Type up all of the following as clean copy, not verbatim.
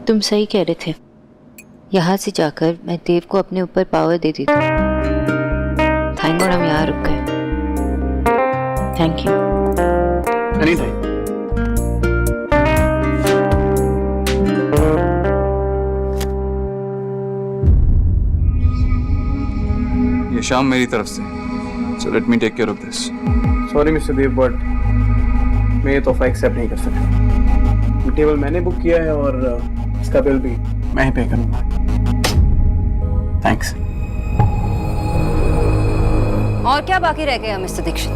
तुम सही कह रहे थे। यहाँ से जाकर मैं देव को अपने ऊपर पावर दे दी थी। थैंक गॉड हम यहाँ रुक गए। Thank you. एनीटाइम। ये शाम मेरी तरफ से, so let me take care of this. Sorry mister Dev, but मैं ये तोहफा एक्सेप्ट नहीं कर सकता। टेबल मैंने बुक किया है और इसका बिल भी मैं ही पे करूंगा। थैंक्स। और क्या बाकी रह गया मिस्टर दीक्षित?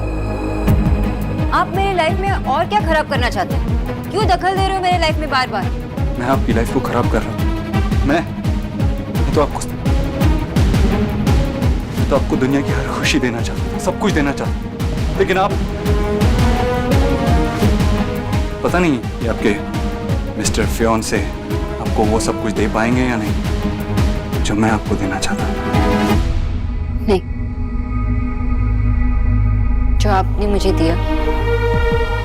आप मेरी लाइफ में और क्या खराब करना चाहते हैं? क्यों दखल दे रहे हो मेरी लाइफ में बार बार? मैं आपकी लाइफ को खराब कर रहा हूँ। मैं तो आपको दुनिया की हर खुशी देना चाहता हूँ, सब कुछ देना चाहता हूँ, लेकिन आप पता नहीं ये आपके मिस्टर फियोंसे आपको वो सब कुछ दे पाएंगे या नहीं जो मैं आपको देना चाहता हूँ। नहीं, जो आपने मुझे दिया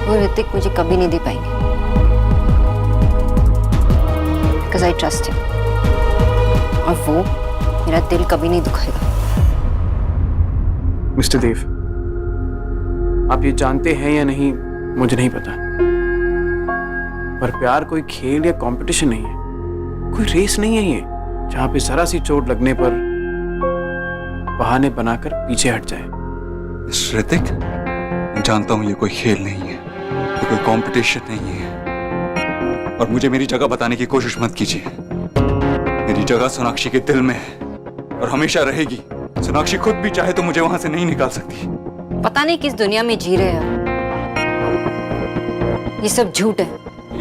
वो ऋतिक मुझे कभी नहीं दे पाएंगे। Because I trust him। और वो मेरा दिल कभी नहीं दुखाएगा। मिस्टर देव, आप ये जानते हैं या नहीं मुझे नहीं पता, पर प्यार कोई खेल या कंपटीशन नहीं है, कोई रेस नहीं है ये जहां पे जरा सी चोट लगने पर बहाने बनाकर पीछे हट जाए। ऋतिक, मैं जानता हूं ये कोई खेल नहीं है, ये कोई कंपटीशन नहीं है, और मुझे मेरी जगह बताने की कोशिश मत कीजिए। मेरी जगह सोनाक्षी के दिल में है और हमेशा रहेगी। सोनाक्षी खुद भी चाहे तो मुझे वहां से नहीं निकाल सकती। पता नहीं किस दुनिया में जी रहे हैं। ये सब झूठ है।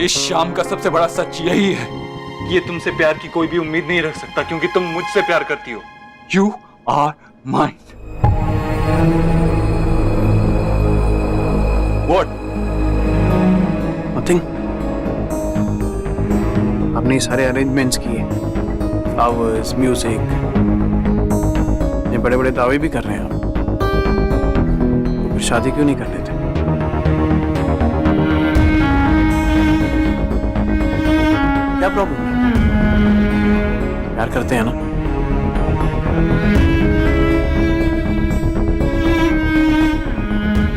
इस शाम का सबसे बड़ा सच यही है कि ये तुमसे प्यार की कोई भी उम्मीद नहीं रख सकता, क्योंकि तुम मुझसे प्यार करती हो। You are mine. What? Nothing. आपने ये सारे अरेंजमेंट्स किए, फ्लावर्स, म्यूजिक, ये बड़े बड़े दावे भी कर रहे हैं आप, तो फिर शादी क्यों नहीं कर लेते? क्या प्रॉब्लम है? प्यार करते हैं ना?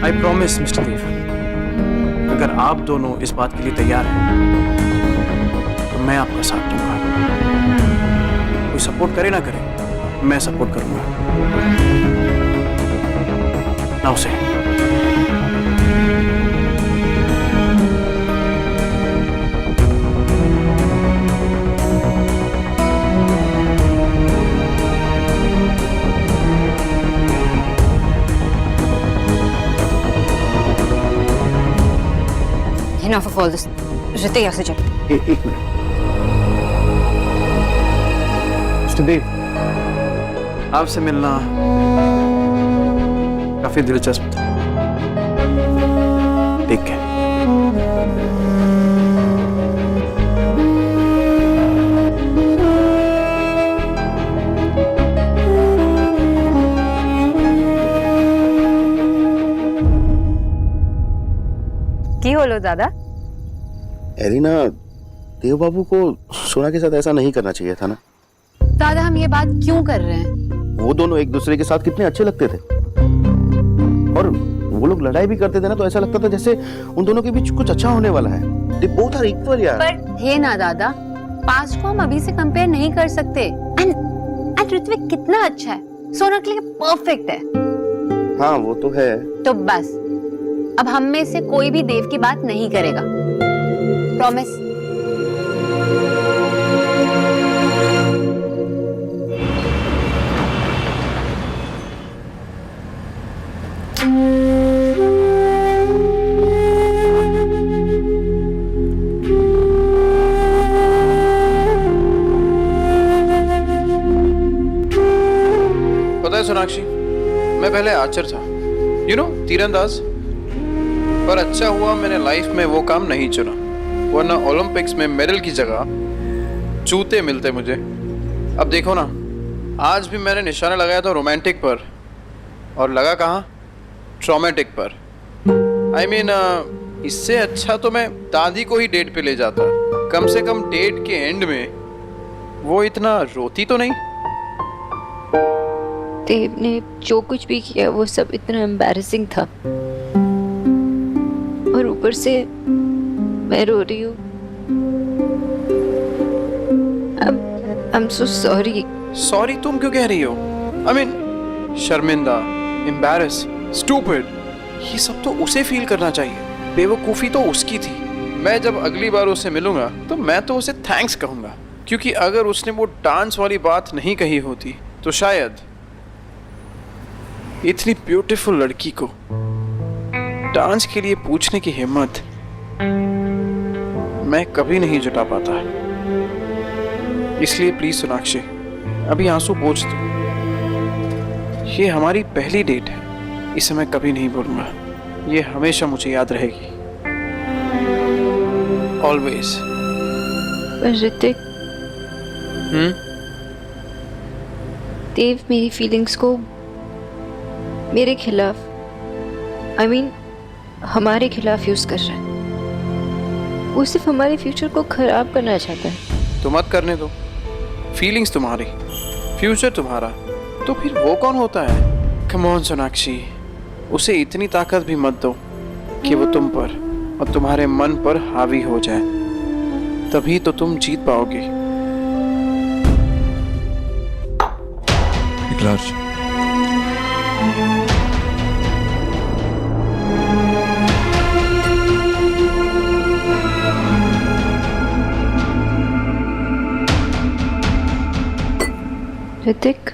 आई प्रॉमिस मिस्टर देव, अगर आप दोनों इस बात के लिए तैयार हैं तो मैं आपका साथ दूंगा। कोई सपोर्ट करे ना करे, मैं सपोर्ट करूंगा। नाउ से Enough of all this। Hrithik यहाँ से चल। एक मिनट मिस्टर देव, आपसे मिलना काफी दिलचस्प था। देख के की होलो दादा? एलिना, देव बाबू को सोना के साथ ऐसा नहीं करना चाहिए था ना। दादा हम ये बात क्यों कर रहे हैं? वो दोनों एक दूसरे के साथ कितने अच्छे लगते थे, और वो लोग लड़ाई भी करते थे ना तो ऐसा लगता था जैसे उन दोनों के बीच कुछ अच्छा होने वाला है। They both are equal यार। पर थे ना दादा, पास्ट को हम अभी से कंपेयर नहीं कर सकते। एंड ऋत्विक कितना अच्छा है, सोना के लिए परफेक्ट है। हाँ वो तो है। तो बस अब हम में से कोई भी देव की बात नहीं करेगा। प्रॉमिस। पता है सोनाक्षी, मैं पहले आर्चर था, तीरंदाज, पर अच्छा हुआ मैंने लाइफ में वो काम नहीं चुना, वरना ओलंपिक्स में मेडल की जगह जूते मिलते मुझे। अब देखो ना, आज भी मैंने निशाना लगाया था रोमांटिक पर, और लगा कहाँ? ट्रॉमेटिक पर। I mean, इससे अच्छा तो मैं दादी को ही डेट पे ले जाता, कम से कम डेट के एंड में वो इतना रोती तो नहीं? देव ने जो कुछ भी किया वो सब इतना एम्बैरेसिंग था, और ऊपर से मैं रो रही हूँ। I'm so sorry. सॉरी तुम क्यों कह रही हो? I mean, शर्मिंदा, embarrass, stupid, ये सब तो उसे फील करना चाहिए। बेवकूफ़ी तो उसकी थी। मैं जब अगली बार उसे मिलूंगा तो मैं तो उसे थैंक्स कहूंगा, क्योंकि अगर उसने वो डांस वाली बात नहीं कही होती तो शायद इतनी ब्यूटीफुल लड़की को डांस के लिए पूछने की हिम्मत मैं कभी नहीं जुटा पाता। इसलिए प्लीज सोनाक्षी, अभी आंसू पोंछ दो। ये हमारी पहली डेट है, इसे मैं कभी नहीं भूलूंगा। ये हमेशा मुझे याद रहेगी, ऑलवेज। पर ऋतिक, देव मेरी फीलिंग्स को मेरे खिलाफ, I mean, हमारे खिलाफ यूज कर रहा है। वो सिर्फ हमारे फ्यूचर को खराब करना चाहता है। तो मत करने दो। फीलिंग्स तुम्हारी, फ्यूचर तुम्हारा, तो फिर वो कौन होता है? कम ऑन सोनाक्षी, उसे इतनी ताकत भी मत दो कि वो तुम पर और तुम्हारे मन पर हावी हो जाए। तभी तो तुम जीत पाओगे। लार्ज, ऋतिक,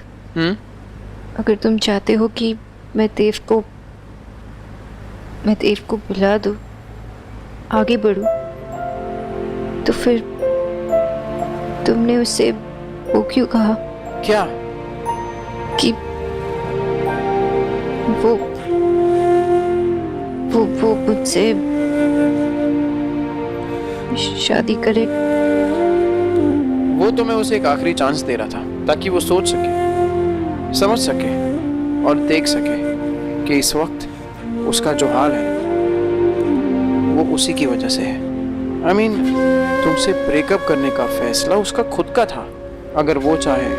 अगर तुम चाहते हो कि मैं देव को बुला दूं, आगे बढ़ूं, तो फिर तुमने उससे वो क्यों कहा क्या? कि वो मुझसे शादी करे? वो तो मैं उसे एक आखिरी चांस दे रहा था, ताकि वो सोच सके, समझ सके और देख सके कि इस वक्त उसका जो हाल है वो उसी की वजह से है। I mean, तुमसे ब्रेकअप करने का फैसला उसका खुद का था। अगर वो चाहे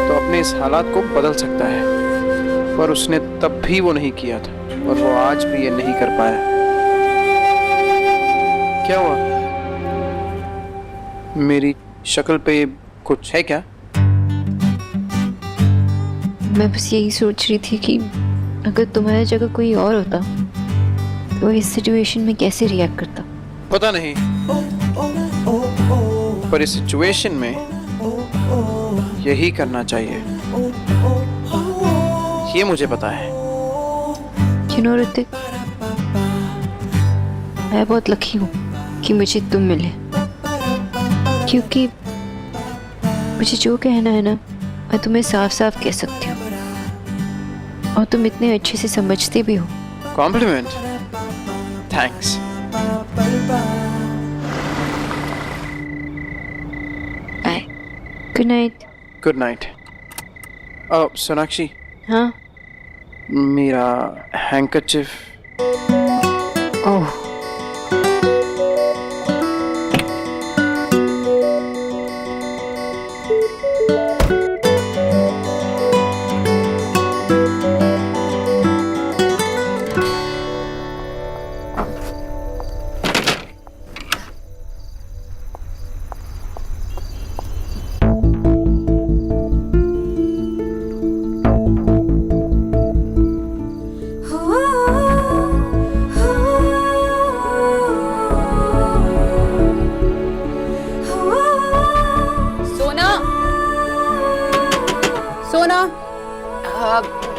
तो अपने इस हालात को बदल सकता है, पर उसने तब भी वो नहीं किया था, और वो आज भी ये नहीं कर पाया। क्या हुआ? मेरी शक्ल पे कुछ है क्या? मैं बस यही सोच रही थी कि अगर तुम्हारी जगह कोई और होता तो इस सिचुएशन में कैसे रिएक्ट करता। पता नहीं, पर इस सिचुएशन में यही करना चाहिए, ये मुझे पता है। You know, ऋतिक, मैं बहुत लकी हूँ कि मुझे तुम मिले, क्योंकि मुझे जो कहना है ना मैं तुम्हें साफ साफ कह सकती हूँ, और तुम इतने अच्छे से समझते भी हो। Compliment, thanks. Bye, good night. Good night. Sonakshi, हाँ, मेरा हैंकरचिफ। ओह, सोना,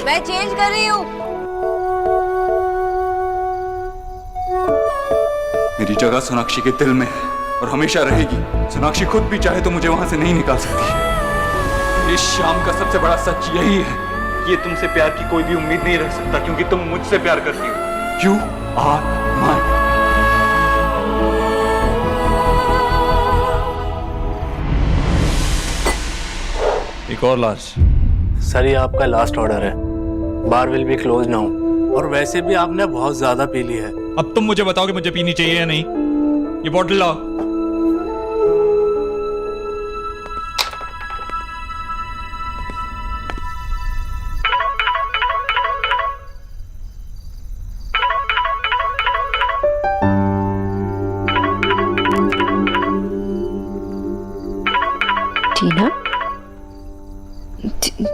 मैं चेंज कर रही हूँ। मेरी जगह सोनाक्षी के दिल में है और हमेशा रहेगी। सोनाक्षी खुद भी चाहे तो मुझे वहां से नहीं निकाल सकती। इस शाम का सबसे बड़ा सच यही है, ये तुमसे प्यार की कोई भी उम्मीद नहीं रख सकता, क्योंकि तुम मुझसे प्यार करती हो। You are mine. एक और लार्ज। सर, ये आपका लास्ट ऑर्डर है। Bar will be close now. और वैसे भी आपने बहुत ज्यादा पी ली है। अब तुम मुझे बताओ कि मुझे पीनी चाहिए या नहीं। ये बॉटल लाओ।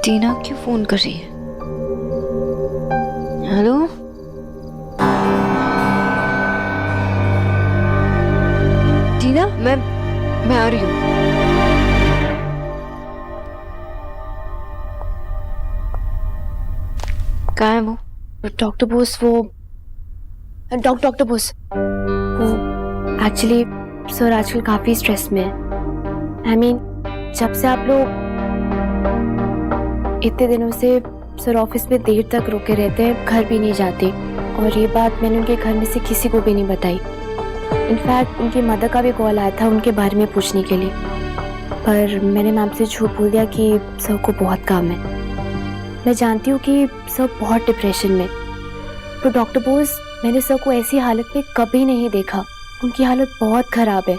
टीना क्यों फोन कर रही है? हेलो? टीना, मैं आ रही हूँ। कहाँ है वो? डॉक्टर बोस वो डॉक्टर बोस वो एक्चुअली सर आजकल काफी स्ट्रेस में है। आई मीन जब से आप लोग इतने दिनों से सर ऑफिस में देर तक रुके रहते हैं, घर भी नहीं जाते, और ये बात मैंने उनके घर में से किसी को भी नहीं बताई। इनफैक्ट उनकी मदर का भी कॉल आया था उनके बारे में पूछने के लिए, पर मैंने मैम से झूठ बोल दिया कि सर को बहुत काम है। मैं जानती हूँ कि सर बहुत डिप्रेशन में, तो डॉक्टर बोस मैंने सर को ऐसी हालत में कभी नहीं देखा। उनकी हालत बहुत खराब है।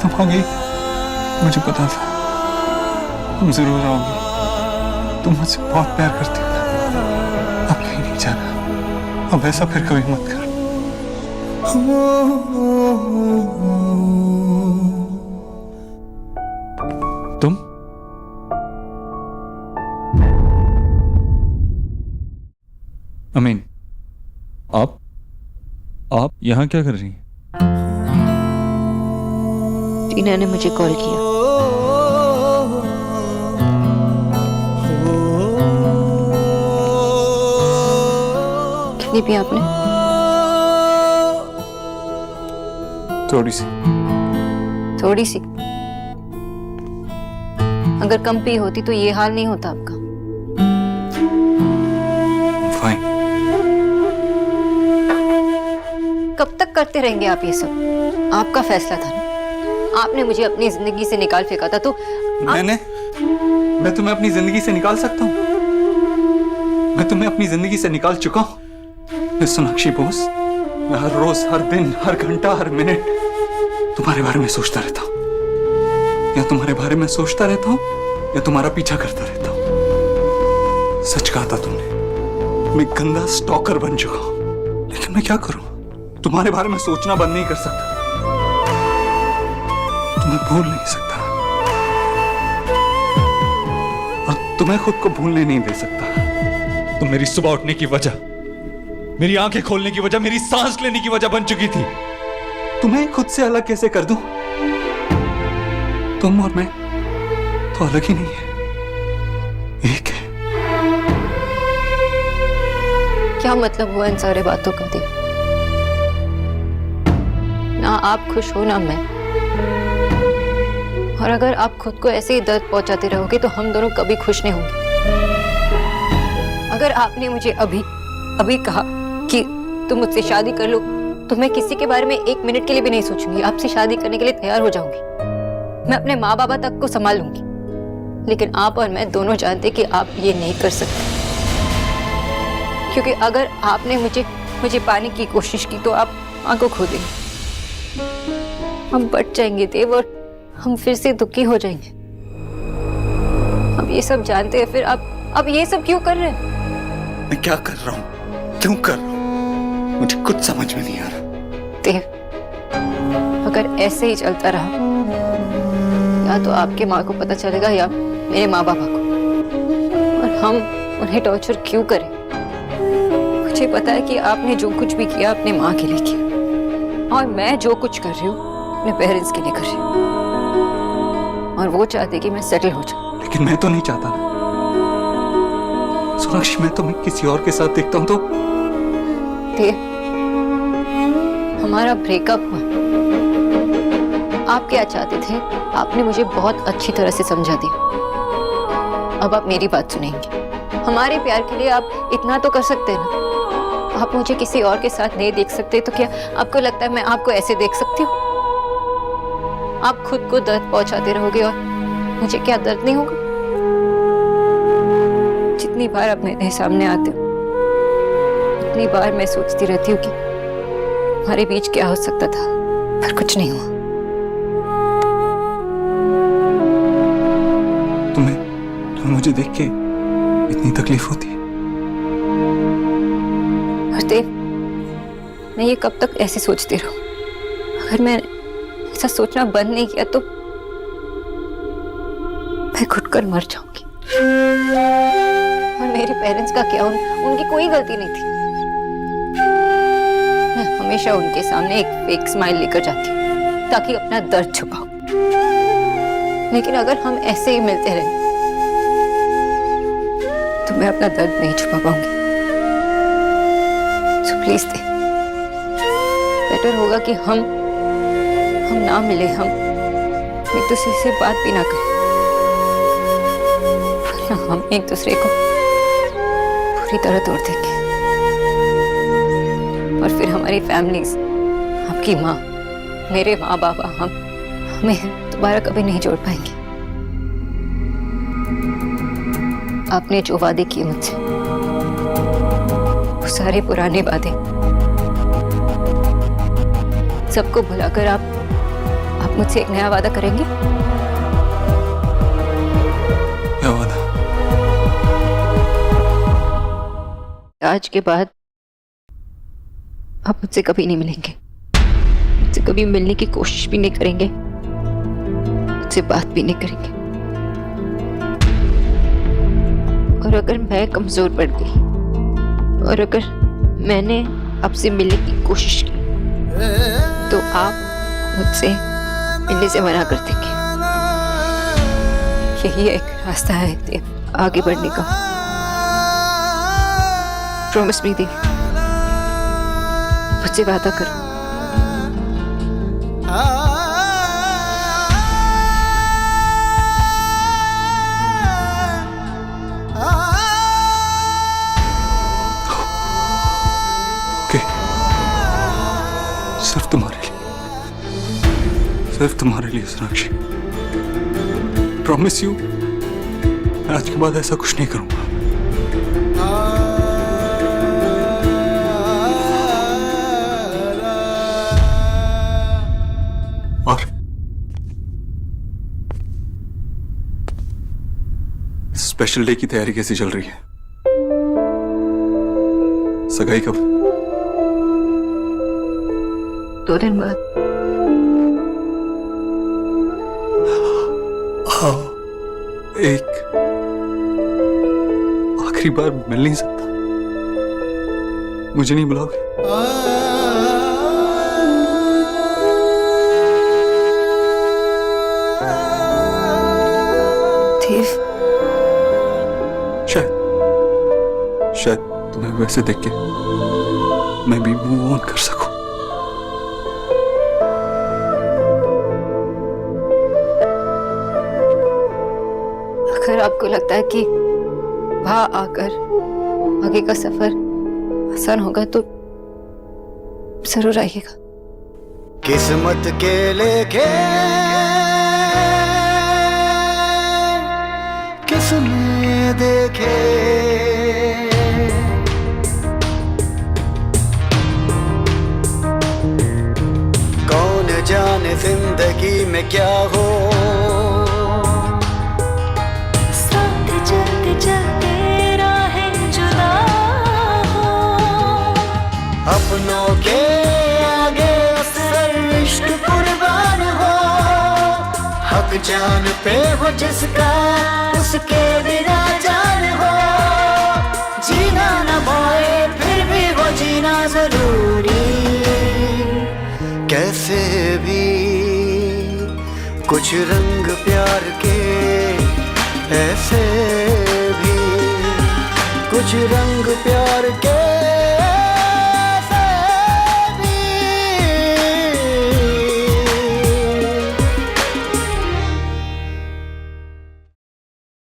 तुम आ गई, मुझे पता था तुम जरूर आओगी। तुम मुझसे बहुत प्यार करती हो। अब कहीं नहीं जाना, अब ऐसा फिर कभी मत कर। तुम अमीन, आप यहाँ क्या कर रही हैं? टीना ने मुझे कॉल किया। कितनी पी आपने? थोड़ी सी। थोड़ी सी? अगर कम पी होती तो ये हाल नहीं होता आपका। फाइन। कब तक करते रहेंगे आप ये सब? आपका फैसला था ना, आपने मुझे अपनी जिंदगी से निकाल फेंका था, तो मैं तुम्हें अपनी जिंदगी से निकाल सकता हूँ? मैं तुम्हें अपनी जिंदगी से निकाल चुका हूँ। सोनाक्षी बोस, मैं हर रोज, हर दिन, हर घंटा, हर मिनट तुम्हारे बारे में सोचता रहता हूँ। या तुम्हारे बारे में सोचता रहता हूँ या तुम्हारा पीछा करता रहता हूँ। सच कहा था तुमने, मैं गंदा स्टॉकर बन चुका हूँ। लेकिन मैं क्या करूँ, तुम्हारे बारे में सोचना बंद नहीं कर सकता, तुम्हें भूल नहीं सकता, और तुम्हें खुद को भूलने नहीं दे सकता। तुम मेरी सुबह उठने की वजह, मेरी आंखें खोलने की वजह, मेरी सांस लेने की वजह बन चुकी थी। तुम्हें खुद से अलग कैसे कर दूं? तुम और मैं तो अलग ही नहीं है, एक है। क्या मतलब हुआ इन सारे बातों का? देव, ना आप खुश हो ना मैं, और अगर आप खुद को ऐसे ही दर्द पहुंचाते रहोगे तो हम दोनों कभी खुश नहीं होंगे। अगर आपने मुझे अभी कहा कि तुम मुझसे शादी कर लो, तो मैं किसी के बारे में एक मिनट के लिए भी नहीं सोचूंगी, आपसे शादी करने के लिए तैयार हो जाऊंगी। मैं अपने माँ बाबा तक को संभाल लूंगी। लेकिन आप और मैं दोनों जानते कि आप ये नहीं कर सकते, क्योंकि अगर आपने मुझे पाने की कोशिश की तो आप माँ को खो देंगे, हम बट जाएंगे देव, और हम फिर से दुखी हो जाएंगे। अब ये सब जानते हैं, फिर अब ये सब क्यों कर रहे हैं? मैं क्या कर रहा हूँ, क्यों कर रहा हूँ, मुझे कुछ समझ में नहीं आ रहा। देव, अगर ऐसे ही चलता रहा, या तो आपके माँ को पता चलेगा या मेरे माँ बाबा को, और हम उन्हें टॉर्चर क्यों करें? मुझे पता है कि आपने जो कुछ भी किया अपने माँ के लिए किया, और मैं जो कुछ कर रही हूँ अपने पेरेंट्स के लिए कर रही हूँ, और वो चाहते कि मैं सेटल हो जाऊँ। लेकिन मैं तो नहीं चाहता ना। सोनाक्षी, मैं तुम्हें किसी और के साथ देखता हूं तो देव, हमारा ब्रेकअप हुआ। आप क्या चाहते थे? आपने मुझे बहुत अच्छी तरह से समझा दिया। अब आप मेरी बात सुनेंगे। हमारे प्यार के लिए आप इतना तो कर सकते हैं ना। आप मुझे किसी और के साथ नहीं देख सकते तो क्या आपको लगता है मैं आपको ऐसे देख सकती हूँ? आप खुद को दर्द पहुंचाते रहोगे और मुझे क्या दर्द नहीं होगा? जितनी बार आप मेरे सामने आते हो उतनी बार मैं सोचती रहती हूँ कि हमारे बीच क्या हो सकता था, पर कुछ नहीं हुआ। तुम्हें मुझे देख के इतनी तकलीफ होती है? देव, मैं ये कब तक ऐसे सोचती रहूं? अगर मैं ऐसा सोचना बंद नहीं किया तो मैं घुटकर मर जाऊंगी। और मेरे पेरेंट्स का क्या? उनकी कोई गलती नहीं थी। मैं हमेशा उनके सामने एक फेक स्माइल लेकर जाती हूँ ताकि अपना दर्द छुपाऊं। लेकिन अगर हम ऐसे ही मिलते रहे तो मैं अपना दर्द नहीं छुपा पाऊंगी। So प्लीज दे, बेटर होगा कि हम ना मिले, हम एक दूसरे से बात भी ना करें, वरना हम एक दूसरे को पूरी तरह तोड़ देंगे। और फिर हमारी फैमिलीज, आपकी माँ, मेरे माँ बाबा, हमें दोबारा कभी नहीं जोड़ पाएंगे। आपने जो वादे किए मुझसे, वो सारे पुराने वादे, सबको भुलाकर आप मुझसे एक नया वादा करेंगे? क्या वादा? आज के बाद आप मुझसे कभी नहीं मिलेंगे, मुझसे कभी मिलने की कोशिश भी नहीं करेंगे, मुझसे बात भी नहीं करेंगे। और अगर मैं कमजोर पड़ गई और अगर मैंने आपसे मिलने की कोशिश की तो आप मुझसे मिलने से मना कर देंगे। यही एक रास्ता है देव आगे बढ़ने का। प्रॉमिस मी देव, मुझसे वादा करो। सिर्फ तुम्हारे लिए सोनाक्षी, प्रॉमिस यू, आज के बाद ऐसा कुछ नहीं करूंगा। और स्पेशल डे की तैयारी कैसी चल रही है? सगाई कब? 2 दिन बाद। एक आखिरी बार मिल नहीं सकता? मुझे नहीं बुलाओगे? देव, शायद तुम्हें वैसे देख के मैं भी मूव ऑन कर सकूं। अगर आपको लगता है कि वहां आकर आगे का सफर आसान होगा तो जरूर आइएगा। किस्मत के लेके किसने देखे, कौन जाने जिंदगी में क्या हो। अपनों के आगे अक्सर इश्क कुर्बान हो, हक जान पे हो जिसका उसके बिना जान हो। जीना न पाए फिर भी वो जीना जरूरी, कैसे भी कुछ रंग प्यार के ऐसे भी कुछ रंग प्यार के